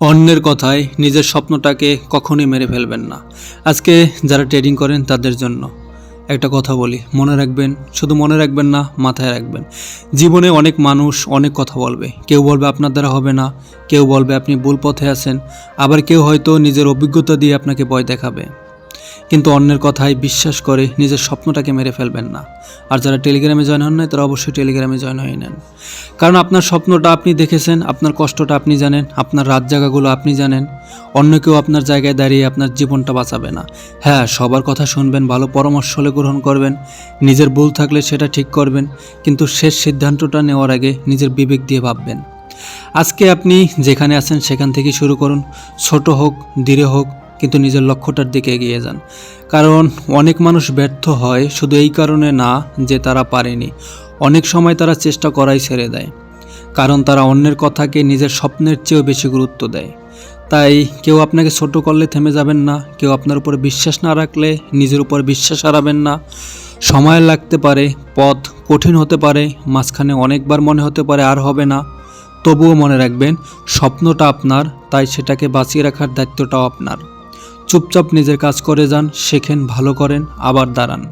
অন্যের কথায় নিজের স্বপ্নটাকে কখনোই মেরে ফেলবেন না। আজকে যারা ট্রেডিং করেন তাদের জন্য একটা কথা বলি, মনে রাখবেন, শুধু মনে রাখবেন না, মাথায় রাখবেন। জীবনে অনেক মানুষ অনেক কথা বলবে। কেউ বলবে আপনার দ্বারা হবে না, কেউ বলবে আপনি ভুল পথে আছেন, আবার কেউ হয়তো নিজের অভিজ্ঞতা দিয়ে আপনাকে ভয় দেখাবে। কিন্তু অন্যের কথায় বিশ্বাস করে নিজের স্বপ্নটাকে মেরে ফেলবেন না। আর যারা টেলিগ্রামে জয়েন হন নাই তারা অবশ্যই টেলিগ্রামে জয়েন হয়ে নেন। কারণ আপনার স্বপ্নটা আপনি দেখেছেন, আপনার কষ্টটা আপনি জানেন, আপনার রাত জায়গাগুলো আপনি জানেন। অন্য কেউ আপনার জায়গায় দাঁড়িয়ে আপনার জীবনটা বাঁচাবে না। হ্যাঁ, সবার কথা শুনবেন, ভালো পরামর্শ হলে গ্রহণ করবেন, নিজের ভুল থাকলে সেটা ঠিক করবেন, কিন্তু শেষ সিদ্ধান্তটা নেওয়ার আগে নিজের বিবেক দিয়ে ভাববেন। আজকে আপনি যেখানে আছেন সেখান থেকে শুরু করুন, ছোট হোক, ধীরে হোক, কিন্তু নিজের লক্ষ্যটার দিকে এগিয়ে যান। কারণ অনেক মানুষ ব্যর্থ হয় শুধু এই কারণে না যে তারা পারেনি, অনেক সময় তারা চেষ্টা করাই ছেড়ে দেয়, কারণ তারা অন্যের কথাকে নিজের স্বপ্নের চেয়েও বেশি গুরুত্ব দেয়। তাই কেউ আপনাকে ছোট করলে থেমে যাবেন না, কেউ আপনার উপর বিশ্বাস না রাখলে নিজের উপর বিশ্বাস হারাবেন না। সময় লাগতে পারে, পথ কঠিন হতে পারে, মাঝখানে অনেকবার মনে হতে পারে আর হবে না, তবুও মনে রাখবেন স্বপ্নটা আপনার, তাই সেটাকে বাঁচিয়ে রাখার দায়িত্বটাও আপনার। চুপচাপ নিজের কাজ করে যান, শেখেন, ভালো করেন, আবার দাঁড়ান।